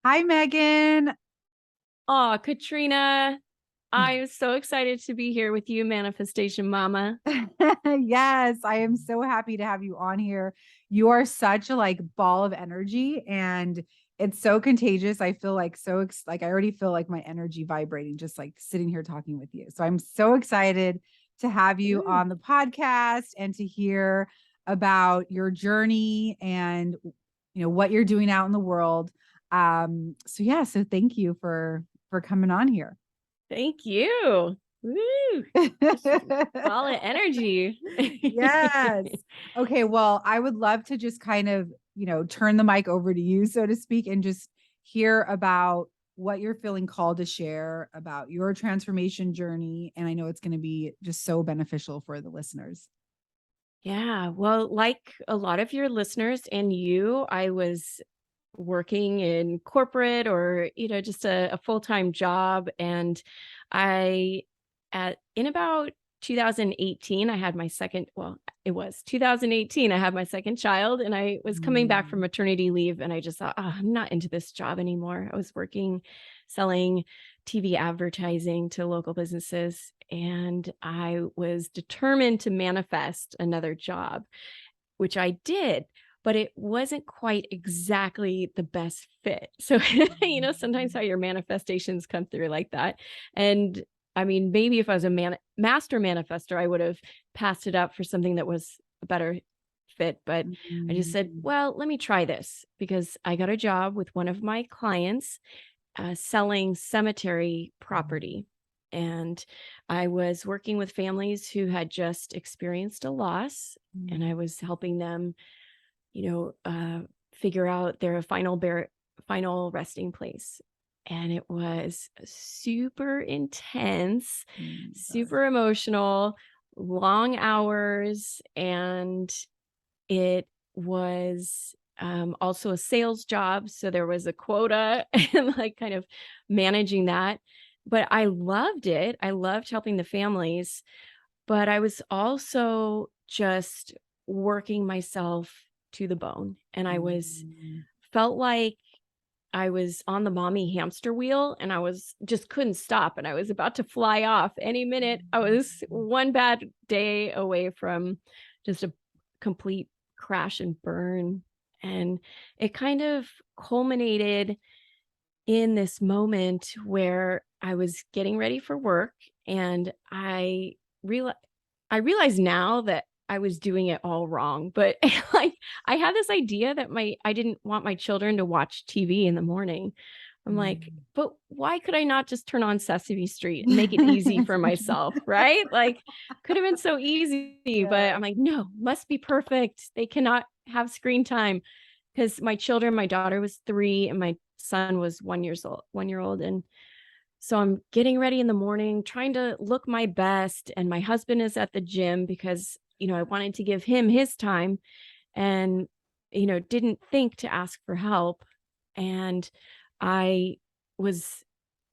Hi, Megan. Oh, Katrina, I am so excited to be here with you, Manifestation Mama. Yes, I am so happy to have you on here. You are such a ball of energy and it's so contagious. I feel like like I already feel like my energy vibrating just like sitting here talking with you. So I'm so excited to have you Ooh. on the podcast and to hear about your journey and what you're doing out in the world. So yeah, so thank you for coming on here. Thank you. Woo. Just ball of energy. Yes. Okay. Well, I would love to just kind of, turn the mic over to you, so to speak, and just hear about what you're feeling called to share about your transformation journey. And I know it's going to be just so beneficial for the listeners. Yeah, well, like a lot of your listeners and you, I was working in corporate or, just a full-time job. And I, in about 2018, I had my second, well, it was 2018, I had my second child and I was coming back from Mm. maternity leave and I just thought, oh, I'm not into this job anymore. I was working, selling TV advertising to local businesses. And I was determined to manifest another job, which I did, but it wasn't quite exactly the best fit. So, sometimes how your manifestations come through like that. And I mean, maybe if I was a master manifester, I would have passed it up for something that was a better fit. But I just said, Mm. well, let me try this because I got a job with one of my clients selling cemetery property. And I was working with families who had just experienced a loss, and I Mm. was helping them, you know, uh, figure out their final resting place. And it was super intense, God. super emotional, long hours, and it was, also a sales job, so there was a quota and, like, kind of managing that, but I loved it. I loved helping the families, but I was also just working myself to the bone, and I was Mm. felt like I was on the mommy hamster wheel, and I was just couldn't stop, and I was about to fly off any minute. I was one bad day away from just a complete crash and burn, and it kind of culminated in this moment where I was getting ready for work, and realized I realize now that I was doing it all wrong, but, like, I had this idea that my I didn't want my children to watch TV in the morning. I'm like, Mm. "But why could I not just turn on Sesame Street and make it easy for myself?" Right? Like, could have been so easy, but Yeah. I'm like, "No, must be perfect. They cannot have screen time." 'Cause my daughter was 3 and my son was 1-year-old, and so I'm getting ready in the morning, trying to look my best, and my husband is at the gym because, I wanted to give him his time and, didn't think to ask for help, and I was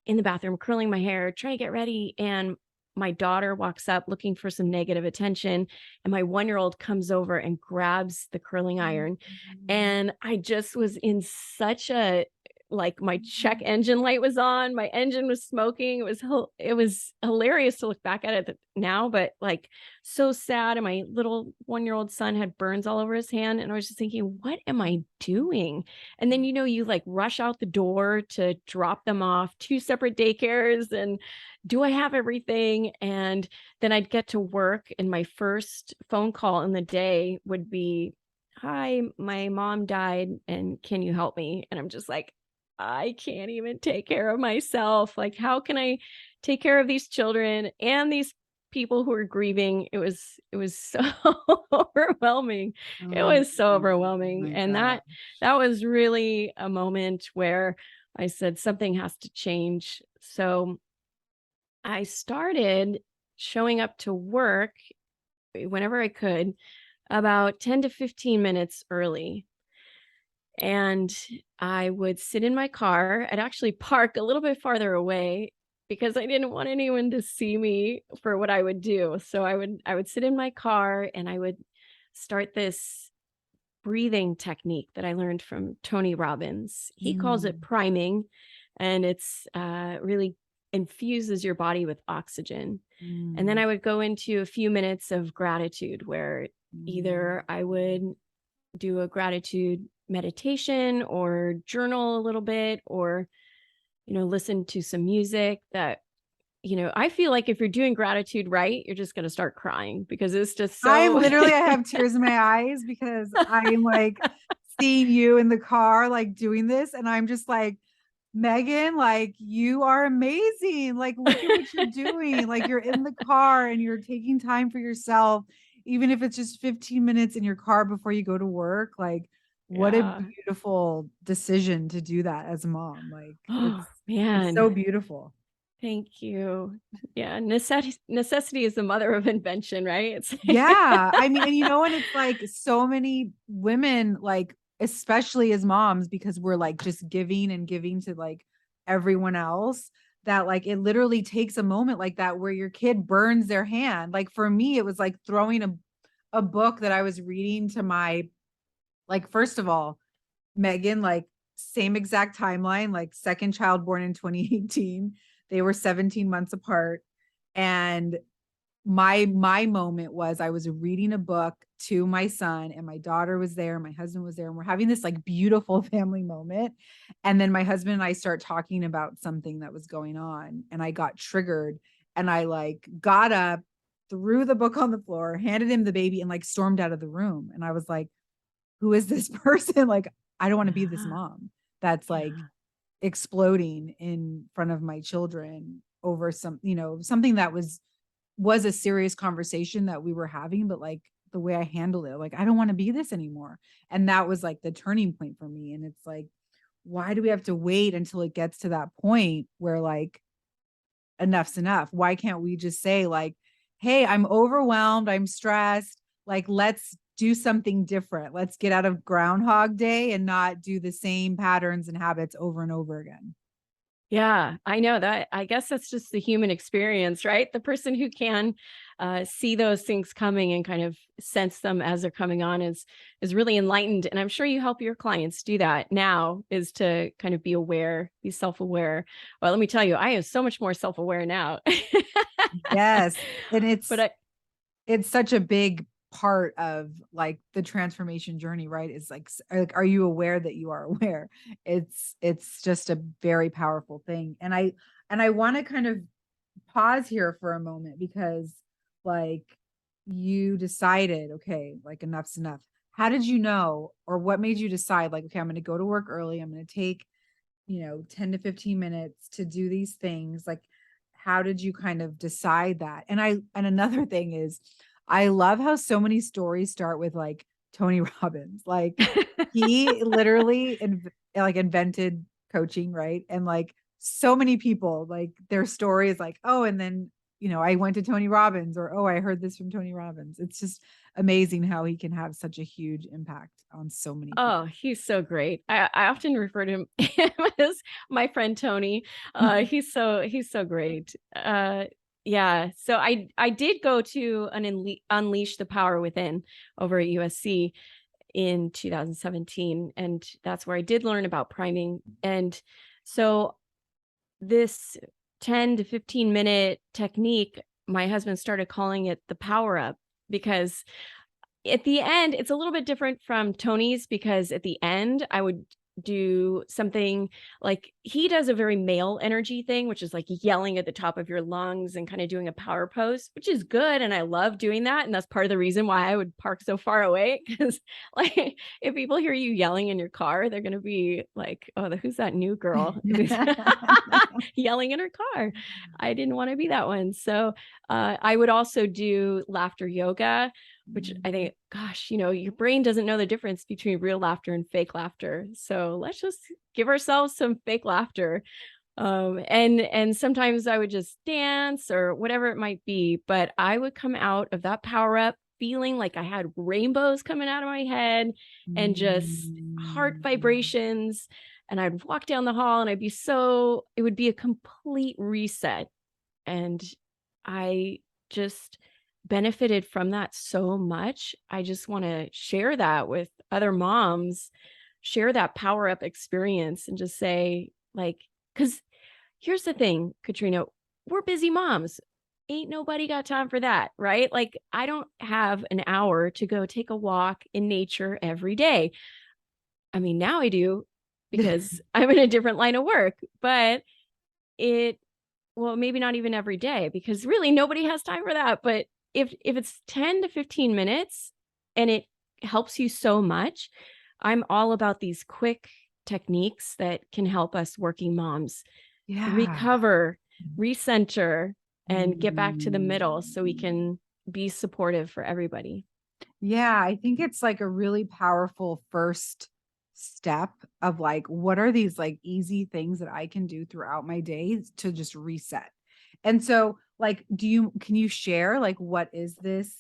in the bathroom curling my hair, trying to get ready, and my daughter walks up looking for some negative attention, and my 1-year-old comes over and grabs the curling iron, and I just was in such a like, my check engine light was on, my engine was smoking, it was hilarious to look back at it now, but, like, so sad, and my little 1-year-old son had burns all over his hand, and I was just thinking, "What am I doing?" And then, you, like, rush out the door to drop them off, 2 separate daycares, and do I have everything? And then I'd get to work, and my first phone call in the day would be, "Hi, my mom died, and can you help me?" And I'm just like, "I can't even take care of myself. Like, how can I take care of these children and these people who are grieving?" It was so overwhelming. It Oh was so overwhelming, my and God. that was really a moment where I said, "Something has to change." So, I started showing up to work whenever I could, about 10 to 15 minutes early. And I would sit in my car. I'd actually park a little bit farther away because I didn't want anyone to see me for what I would do. So I would sit in my car and I would start this breathing technique that I learned from Tony Robbins. He calls it Mm, priming, and it's really infuses your body with oxygen. And then mm, I would go into a few minutes of gratitude where either I mm. would do a gratitude meditation or journal a little bit, or, listen to some music that, I feel like if you're doing gratitude right, you're just going to start crying because it's just so. I have tears in my eyes because I'm like seeing you in the car, like doing this. And I'm just like, Megan, like you are amazing. Like, look at what you're doing. Like, you're in the car and you're taking time for yourself, even if it's just 15 minutes in your car before you go to work. Like, what a Yeah. beautiful decision to do that as a mom. Like, Oh, it's so man. beautiful. Thank you. Yeah, necessity is the mother of invention, right? It's Yeah. I mean, and and it's like so many women, like, especially as moms, because we're like just giving and giving to like everyone else, that like it literally takes a moment like that where your kid burns their hand. Like for me, it was like throwing a book that I was reading to my, like, first of all, Megan, like same exact timeline, like second child born in 2018. They were 17 months apart. And my moment was I was reading a book to my son, and my daughter was there, my husband was there, and we're having this like beautiful family moment. And then my husband and I start talking about something that was going on, and I got triggered, and I like got up, threw the book on the floor, handed him the baby, and like stormed out of the room. And I was like, who is this person? Like, I don't want to be this Yeah, mom that's like yeah. exploding in front of my children over something that was a serious conversation that we were having, but like the way I handled it, like, I don't want to be this anymore. And that was like the turning point for me. And it's like, why do we have to wait until it gets to that point where like enough's enough? Why can't we just say, like, hey, I'm overwhelmed, I'm stressed, like, let's do something different. Let's get out of Groundhog Day and not do the same patterns and habits over and over again. Yeah, I know that. I guess that's just the human experience, right? The person who can see those things coming and kind of sense them as they're coming on is really enlightened. And I'm sure you help your clients do that now, is to kind of be aware, be self-aware. Well, let me tell you, I am so much more self-aware now. Yes. And But it's such a big part of like the transformation journey, right? Is like, like, are you aware that you are aware? It's just a very powerful thing. And I want to kind of pause here for a moment because like you decided, okay, like enough's enough. How did you know, or what made you decide, like, okay, I'm going to go to work early, I'm going to take 10 to 15 minutes to do these things? Like, how did you kind of decide that? And another thing is, I love how so many stories start with like Tony Robbins. Like, he literally like invented coaching, right? And like so many people, like their story is like, oh, and then I went to Tony Robbins, or oh, I heard this from Tony Robbins. It's just amazing how he can have such a huge impact on so many Oh, people. he's so great. I often refer to him as my friend Tony. He's so great. Yeah. So I did go to an Unleash the Power Within over at USC in 2017, and that's where I did learn about priming. And so this 10 to 15 minute technique, my husband started calling it the power up, because at the end, it's a little bit different from Tony's, because at the end, I would do something like he does a very male energy thing, which is like yelling at the top of your lungs and kind of doing a power pose, which is good. And I love doing that. And that's part of the reason why I would park so far away. Cause like if people hear you yelling in your car, they're going to be like, oh, who's that new girl who's yelling in her car? I didn't want to be that one. So I would also do laughter yoga, which I think, gosh, your brain doesn't know the difference between real laughter and fake laughter. So let's just give ourselves some fake laughter. And sometimes I would just dance or whatever it might be, but I would come out of that power up feeling like I had rainbows coming out of my head and just heart Mm. vibrations. And I'd walk down the hall and it would be a complete reset. And I just benefited from that so much. I just want to share that with other moms share that power up experience and just say, like, because here's the thing, Katrina, we're busy moms. Ain't nobody got time for that, right? Like, I don't have an hour to go take a walk in nature every day. I mean, now I do because I'm in a different line of work, but it, well, maybe not even every day because really nobody has time for that. But if it's 10 to 15 minutes and it helps you so much, I'm all about these quick techniques that can help us working moms Yeah. recover, recenter, and get back to the middle so we Mm. can be supportive for everybody. Yeah, I think it's like a really powerful first step of like, what are these like easy things that I can do throughout my day to just reset? And so, like, can you share like what is this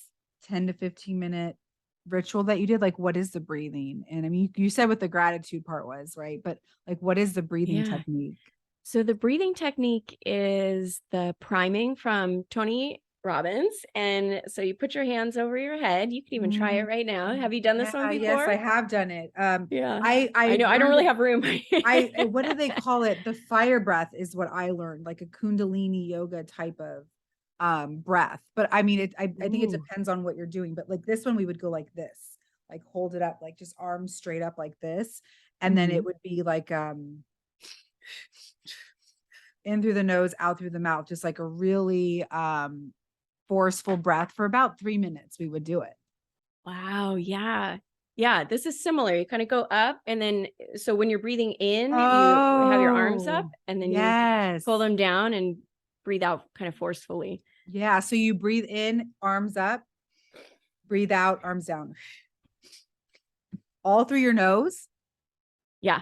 10 to 15 minute ritual that you did? Like, what is the breathing? And I mean, you said what the gratitude part was, right? But like, what is the breathing Yeah. technique? So the breathing technique is the priming from Tony Robbins. And so you put your hands over your head. You can even try it Mm, right now. Have you done this one yeah, yes, before? I have done it. Yeah. I I know I don't learned really have room. what do they call it? The fire breath is what I learned, like a Kundalini yoga type of breath. But I mean I think it Ooh. depends on what you're doing. But like this one, we would go like this, like hold it up, like just arms straight up like this. And then it Mhm. would be like in through the nose, out through the mouth, just like a really forceful breath for about 3 minutes. We would do it. Wow. Yeah. Yeah. This is similar. You kind of go up and then, so when you're breathing in, you have your arms up Oh, and then you pull yes. them down and breathe out kind of forcefully. Yeah. So you breathe in, arms up, breathe out, arms down, all through your nose. Yeah.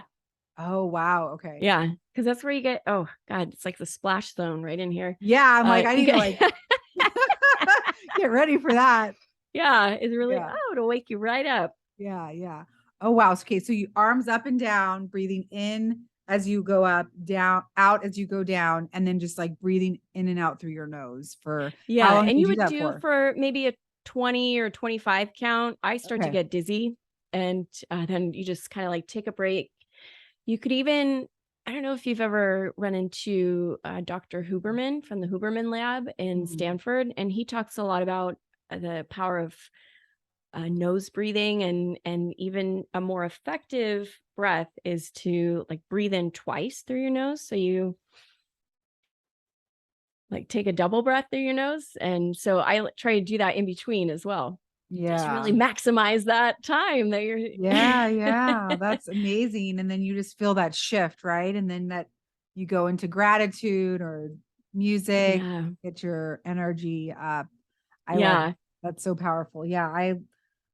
Oh, wow. Okay. Yeah. Cause that's where you get, oh God, it's like the splash zone right in here. Yeah. I'm like, I You need to get, like get ready for that. yeah, it's really, Yeah. oh, it'll wake you right up. Yeah. Yeah. Oh, wow. Okay. So you arms up and down, breathing in as you go up, down, out as you go down, and then just like breathing in and out through your nose for how Yeah. long do And you you do would that do for? for maybe a 20 or 25 count. I start to Okay. get dizzy and then you just kind of like take a break. You could even, I don't know if you've ever run into Dr. Huberman from the Huberman Lab in Mhm. Stanford, and he talks a lot about the power of nose breathing, and even a more effective breath is to like breathe in twice through your nose. So you like take a double breath through your nose, and so I try to do that in between as well. Just really Yeah. maximize that time that Yeah, you're. yeah, that's amazing, and then you just feel that shift, right? And then that you go into gratitude or music, Yeah, get your energy up. I love yeah. that's so powerful. Yeah,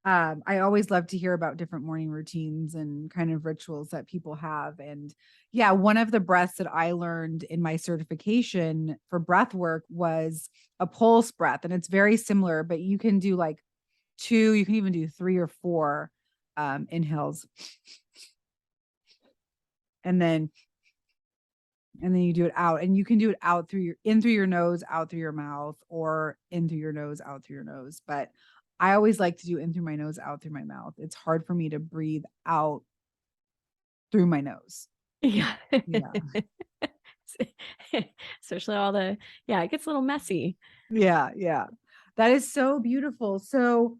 I always love to hear about different morning routines and kind of rituals that people have. And yeah, one of the breaths that I learned in my certification for breath work was a pulse breath, and it's very similar, but you can do like 2, you can even do 3 or 4 inhales, and then you do it out, and you can do it out through your in through your nose, out through your mouth, or in through your nose, out through your nose. But I always like to do in through my nose, out through my mouth. It's hard for me to breathe out through my nose. Yeah. Yeah. Especially all the, yeah, it gets a little messy. Yeah, yeah. That is so beautiful. So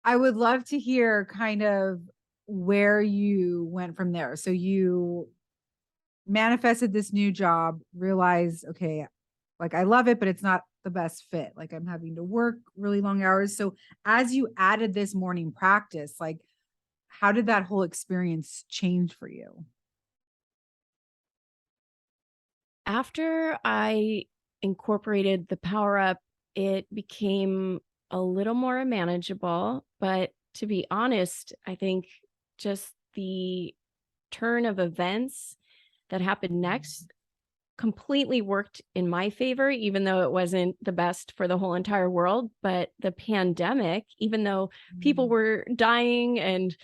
I would love to hear kind of where you went from there. So you manifested this new job, realized, okay, like I love it, but it's not the best fit. Like I'm having to work really long hours. So as you added this morning practice, like how did that whole experience change for you? After I incorporated the power up, it became a little more manageable. But to be honest, I think just the turn of events that happened next completely worked in my favor, even though it wasn't the best for the whole entire world. But the pandemic, even though people Mm, were dying and,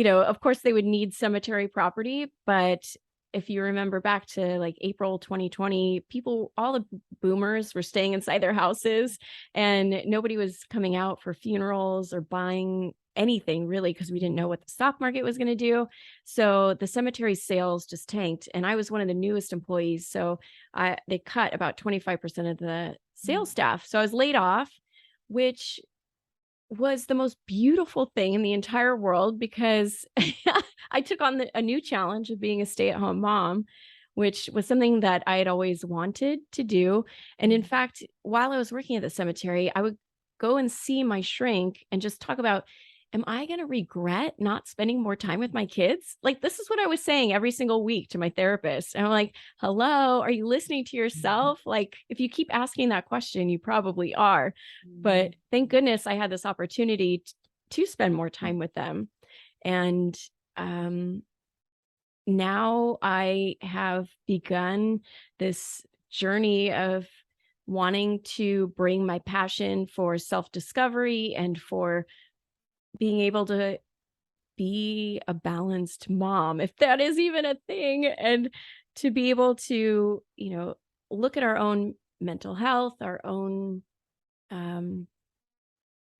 of course they would need cemetery property, but if you remember back to like April 2020, people, all the boomers were staying inside their houses and nobody was coming out for funerals or buying anything really, because we didn't know what the stock market was going to do. So the cemetery sales just tanked, and I was one of the newest employees. So they cut about 25% of the sales staff. So I was laid off, which was the most beautiful thing in the entire world, because I took on a new challenge of being a stay-at-home mom, which was something that I had always wanted to do. And in fact, while I was working at the cemetery, I would go and see my shrink and just talk about, am I going to regret not spending more time with my kids? Like, this is what I was saying every single week to my therapist. And I'm like, hello, are you listening to yourself? Like, if you keep asking that question, you probably are. But thank goodness I had this opportunity to spend more time with them. And now I have begun this journey of wanting to bring my passion for self-discovery and for being able to be a balanced mom, if that is even a thing, and to be able to, look at our own mental health, um,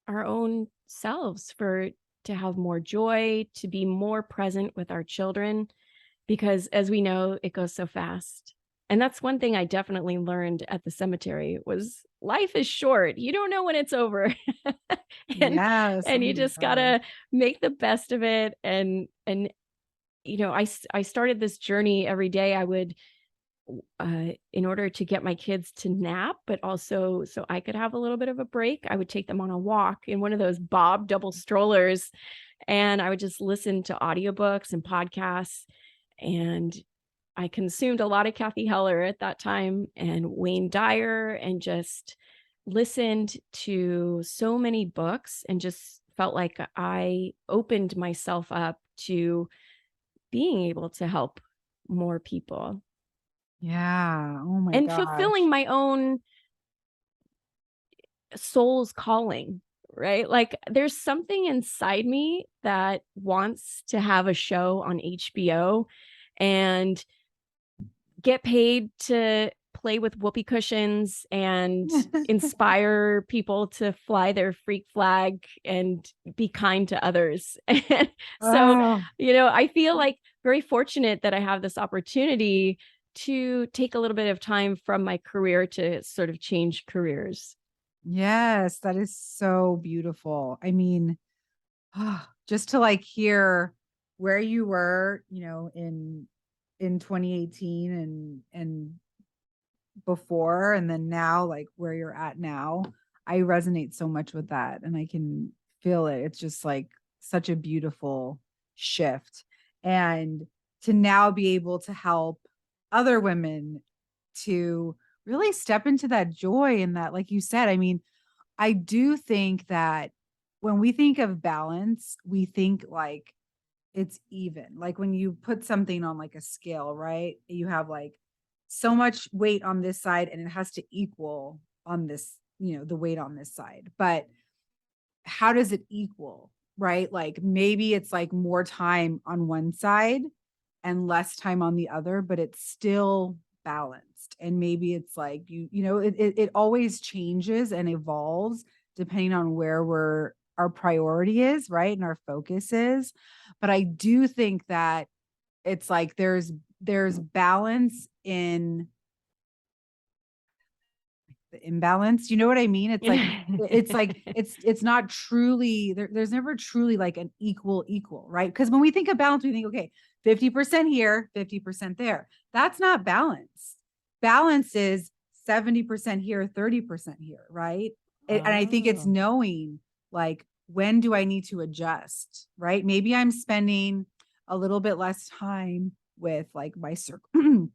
our own selves, to have more joy, to be more present with our children, because as we know, it goes so fast. And that's one thing I definitely learned at the cemetery was life is short. You don't know when it's over. and Yes. Oh and you my just gosh. gotta make the best of it. And I started this journey every day. I would in order to get my kids to nap, but also so I could have a little bit of a break, I would take them on a walk in one of those Bob double strollers, and I would just listen to audiobooks and podcasts. And I consumed a lot of Kathy Heller at that time and Wayne Dyer, and just listened to so many books and just felt like I opened myself up to being able to help more people Yeah. Oh my and fulfilling gosh. my own soul's calling, right? Like, there's something inside me that wants to have a show on HBO and get paid to play with whoopee cushions and inspire people to fly their freak flag and be kind to others. And so, Oh, I feel like very fortunate that I have this opportunity to take a little bit of time from my career to sort of change careers. yes, that is so beautiful. I mean, just to like hear where you were, in 2018 and before, and then now, like where you're at now, I resonate so much with that, and I can feel it. It's just like such a beautiful shift. And to now be able to help other women to really step into that joy and that, like you said, I mean, I do think that when we think of balance, we think like it's even. Like when you put something on like a scale, right? You have like so much weight on this side and it has to equal on this, the weight on this side. But how does it equal, right? Like maybe it's like more time on one side and less time on the other, but it's still balanced. And maybe it's like it always changes and evolves depending on where our priority is, right? And our focus is. But I do think that it's like there's balance in the imbalance. You know what I mean? It's not truly there's never truly like an equal, right? Because when we think of balance, we think, okay, 50% here, 50% there. That's not balance. Balance is 70% here, 30% here, right? And I think it's Oh. knowing like when do I need to adjust, right? Maybe I'm spending a little bit less time with like my circle,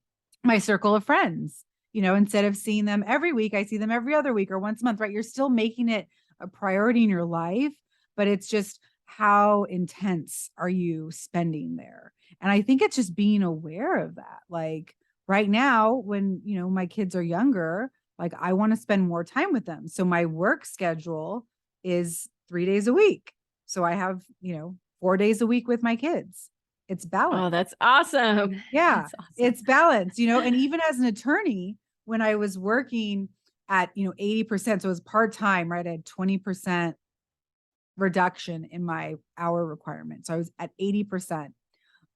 my circle of friends. Instead of seeing them every week, I see them every other week or once a month, right? You're still making it a priority in your life, but it's just how intense are you spending there? And I think it's just being aware of that. Like right now, when, my kids are younger, like I want to spend more time with them. So my work schedule is 3 days a week. So I have, 4 days a week with my kids. It's Oh, balanced. that's awesome. Yeah, That's awesome. it's balanced, and even as an attorney, when I was working at, 80%, so it was part-time, right? I had 20% reduction in my hour requirement. So I was at 80%.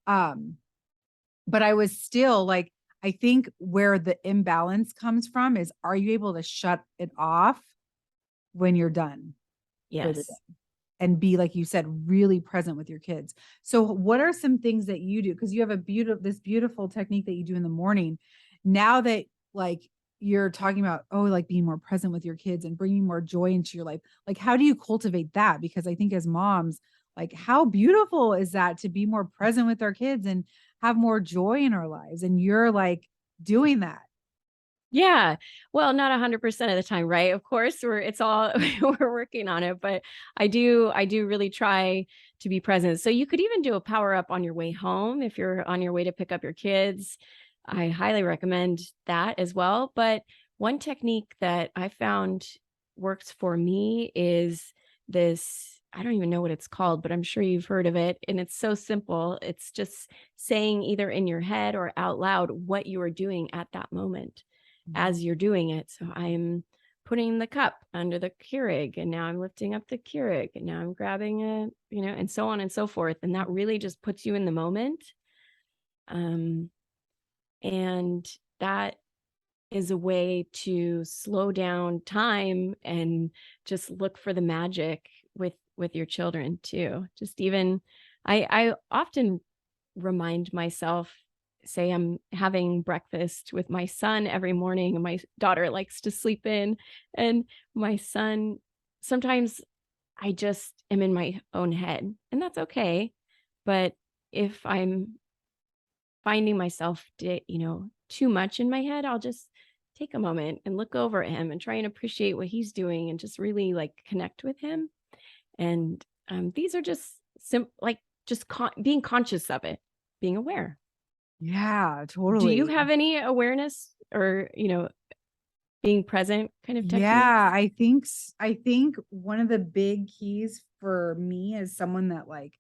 Um, but I was still like, I think where the imbalance comes from is, are you able to shut it off when you're done for the day? Yes. And be, like you said, really present with your kids. So what are some things that you do? Because you have this beautiful technique that you do in the morning. Now that like you're talking about, oh, like being more present with your kids and bringing more joy into your life, like how do you cultivate that? Because I think as moms, like how beautiful is that to be more present with our kids and have more joy in our lives? And you're like doing that. Yeah. Well, not 100% of the time, right? Of course, it's all we're working on it, but I do really try to be present. So you could even do a power up on your way home if you're on your way to pick up your kids. I highly recommend that as well. But one technique that I found works for me is this, I don't even know what it's called, but I'm sure you've heard of it. And it's so simple. It's just saying either in your head or out loud what you are doing at that moment Mhm. as you're doing it. So I'm putting the cup under the Keurig, and now I'm lifting up the Keurig, and now I'm grabbing a, and so on and so forth. And that really just puts you in the moment. Um, and that is a way to slow down time and just look for the magic with your children too. Just even I often remind myself, say I'm having breakfast with my son every morning, and my daughter likes to sleep in, and my son, sometimes I just am in my own head, and that's okay. But if I'm finding myself, too much in my head, I'll just take a moment and look over at him and try and appreciate what he's doing and just really like connect with him. And these are just like just being conscious of it, being aware. Yeah, Do you totally. have any awareness or, being present kind of Yeah, techniques? I think one of the big keys for me as someone that like,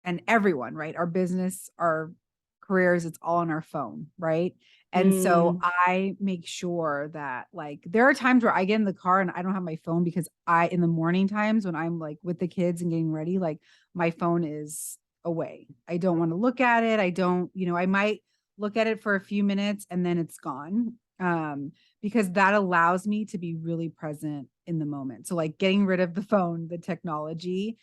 and everyone, right? Our business, our careers, it's all on our phone, right? And so Mm, I make sure that like there are times where I get in the car and I don't have my phone because in the morning times when I'm like with the kids and getting ready, like my phone is away. I don't want to look at it. I don't, I might look at it for a few minutes and then it's gone. Because that allows me to be really present in the moment. So like getting rid of the phone, the technology,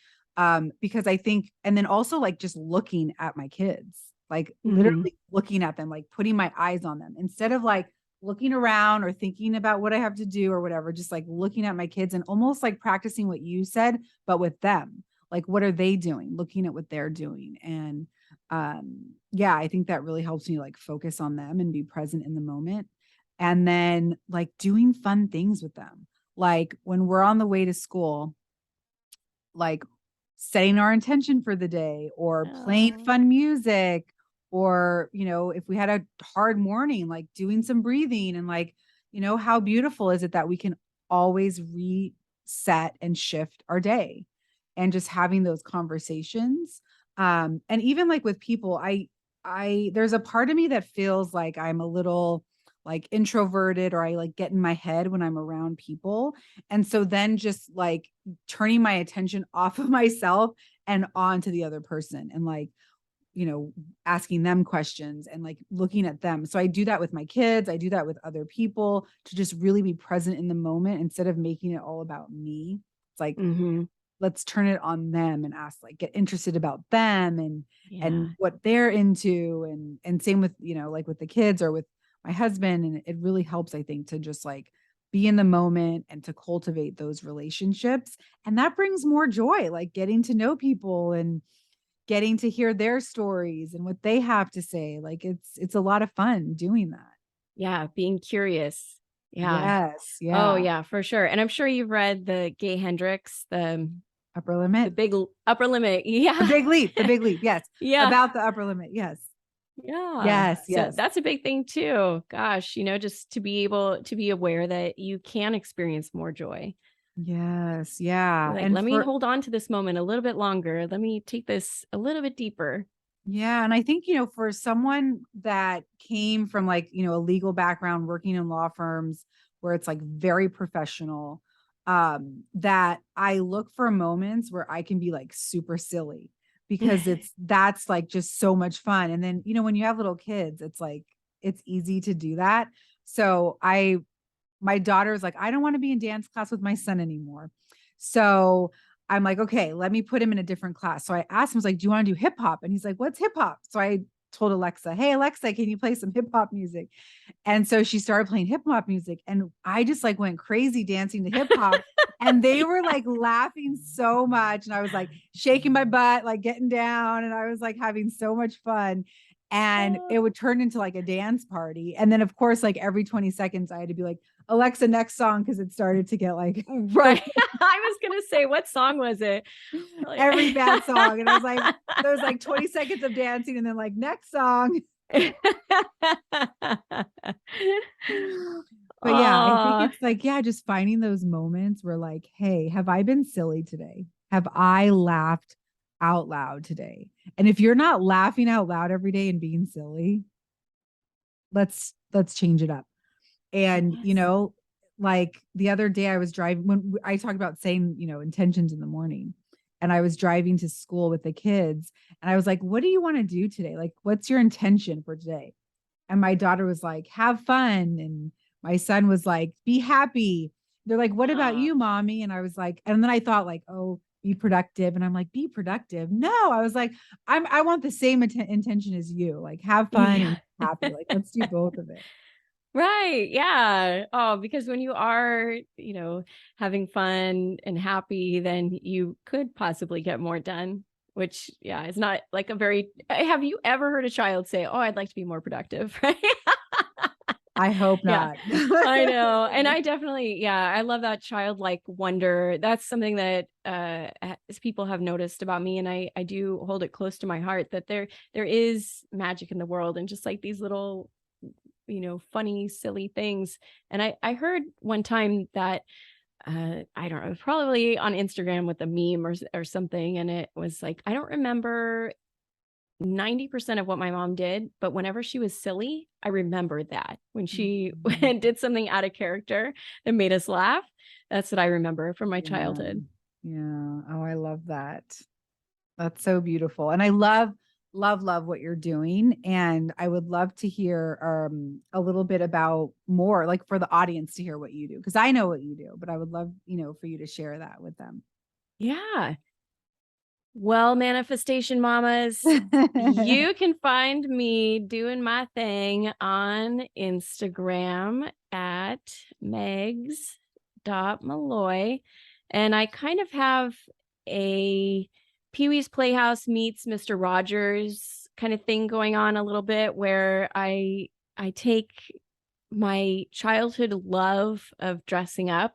because I think, and then also like just looking at my kids, like mhm, literally looking at them, like putting my eyes on them instead of like looking around or thinking about what I have to do or whatever, just like looking at my kids and almost like practicing what you said, but with them. Like, what are they doing? Looking at what they're doing. And yeah, I think that really helps me like focus on them and be present in the moment. And then like doing fun things with them. Like when we're on the way to school, like setting our intention for the day or playing oh, fun music or if we had a hard morning like doing some breathing and like how beautiful is it that we can always reset and shift our day and just having those conversations and even like with people I there's a part of me that feels like I'm a little like introverted or I like get in my head when I'm around people and so then just like turning my attention off of myself and on to the other person and like, you know, asking them questions and like looking at them. So I do that with my kids. I do that with other people to just really be present in the moment instead of making it all about me. It's like, mhm, let's turn it on them and ask, like, get interested about them and yeah. what they're into. And same with, like with the kids or with my husband. And it really helps, I think, to just like be in the moment and to cultivate those relationships. And that brings more joy, like getting to know people and getting to hear their stories and what they have to say. Like it's a lot of fun doing that. Yeah, being curious. Yeah. Yes. Oh, Yeah. yeah, for sure, and I'm sure you've read the Gay Hendricks, Upper the limit. Upper Limit. The Yeah. big leap. The big leap. Yes. Yeah. About the upper limit. Yes. Yeah. Yes. So Yes. that's a big thing too. Gosh, just to be able to be aware that you can experience more joy. Yes. You're Yeah. like, And let me for, hold on to this moment a little bit longer. Let me take this a little bit deeper. yeah. And I think, for someone that came from like, a legal background working in law firms where it's like very professional, that I look for moments where I can be like super silly because that's like just so much fun. And then, when you have little kids, it's like, it's easy to do that. So my daughter's like, I don't want to be in dance class with my son anymore. So I'm like, okay, let me put him in a different class. So I asked him, I was like, do you want to do hip hop? And he's like, what's hip hop? So I told Alexa, hey, Alexa, can you play some hip hop music? And so she started playing hip hop music. And I just like went crazy dancing to hip hop. And they were like laughing so much. And I was like shaking my butt, like getting down. And I was like having so much fun. And it would turn into like a dance party. And then, of course, like every 20 seconds, I had to be like, Alexa, next song, because it started to get like Right. I was gonna say, what song was it? every bad song. And I was like, there was like 20 seconds of dancing and then like next song. But yeah, I think Oh, it's like, yeah, just finding those moments where like, hey, have I been silly today? Have I laughed out loud today? And if you're not laughing out loud every day and being silly, let's change it up. And, yes. like the other day I was driving when I talked about saying, intentions in the morning. And I was driving to school with the kids and I was like, what do you want to do today? Like, what's your intention for today? And my daughter was like, have fun. And my son was like, be happy. They're like, what about you, mommy? And I was like, and then I thought like, oh, be productive. And I'm like, be productive. No, I was like, I want the same intention as you. Like, have fun and Yeah. be happy. Like, let's do both of it. Right. Yeah. Oh, because when you are, having fun and happy, then you could possibly get more done, which, yeah, is not like a very, have you ever heard a child say, oh, I'd like to be more productive? Right. I hope Yeah, not. I know. And I definitely, yeah, I love that childlike wonder. That's something that as people have noticed about me, and I do hold it close to my heart that there is magic in the world, and just like these little, funny, silly things. And I heard one time that I don't know, probably on Instagram with a meme or something, and it was like, I don't remember 90% of what my mom did, but whenever she was silly, I remembered that. When she Mhm. did something out of character that made us laugh, that's what I remember from my Yeah. childhood. Yeah. Oh, I love that. That's so beautiful. And I love what you're doing. And I would love to hear a little bit about more, like for the audience to hear what you do. Cause I know what you do, but I would love, for you to share that with them. Yeah. Well, manifestation mamas, you can find me doing my thing on Instagram at megs.malloy. And I kind of have a Pee-wee's Playhouse meets Mr. Rogers kind of thing going on a little bit, where I take my childhood love of dressing up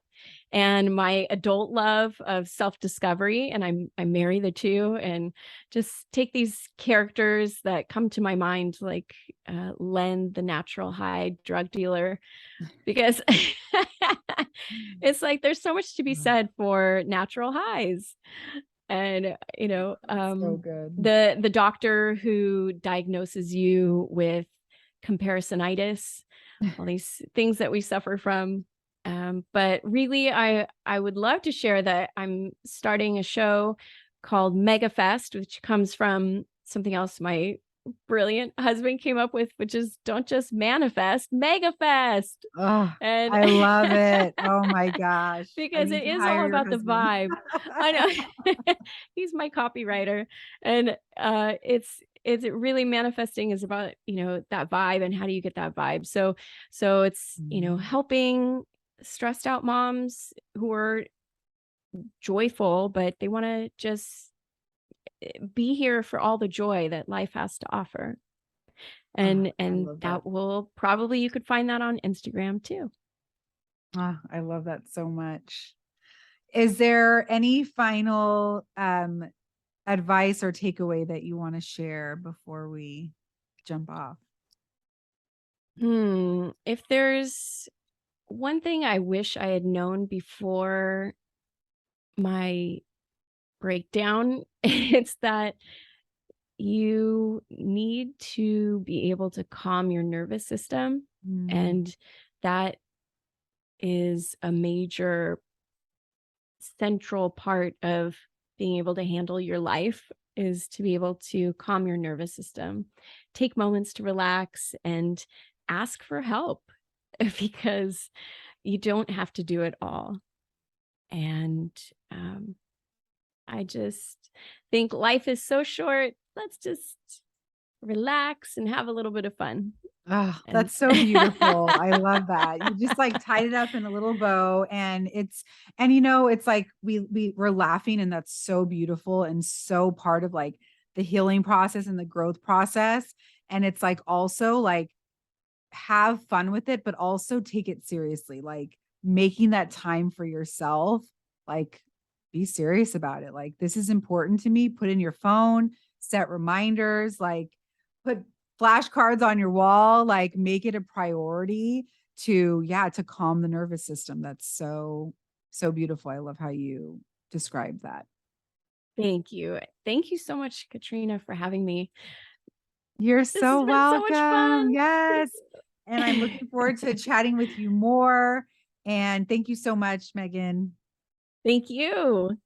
and my adult love of self-discovery, and I marry the two and just take these characters that come to my mind, like Len the natural high drug dealer, because it's like there's so much to be Mhm. said for natural highs. And That's so good. the doctor who diagnoses you with comparisonitis, all these things that we suffer from. But really, I would love to share that I'm starting a show called Mega Fest, which comes from something else my brilliant husband came up with, which is don't just manifest, Mega Fest. Oh, And I love it. Oh my gosh. I because need it to is all hire your about the husband. vibe. I know. He's my copywriter. And it's really manifesting is about, that vibe, and how do you get that vibe. So it's, Mhm. helping stressed out moms who are joyful, but they want to just be here for all the joy that life has to offer. Oh, I And love that. that will probably, you could find that on Instagram too. I love that so much. Is there any final advice or takeaway that you want to share before we jump off? If there's one thing I wish I had known before my breakdown, it's that you need to be able to calm your nervous system. Mm, And that is a major central part of being able to handle your life is to be able to calm your nervous system, take moments to relax, and ask for help because you don't have to do it all. And um, I just think life is so short. Let's just relax and have a little bit of fun. Oh, And that's so beautiful. I love that. You just like tied it up in a little bow and it's like we're laughing and that's so beautiful and so part of like the healing process and the growth process. And it's like also like have fun with it, but also take it seriously. Like making that time for yourself, like be serious about it. Like this is important to me. Put in your phone, set reminders, like put flashcards on your wall, like make it a priority to, yeah, to calm the nervous system. That's so, so beautiful. I love how you describe that. thank you. Thank you so much, Katrina, for having me. You're This has so been so much fun. welcome. Yes. And I'm looking forward to chatting with you more. And thank you so much, Megan. Thank you.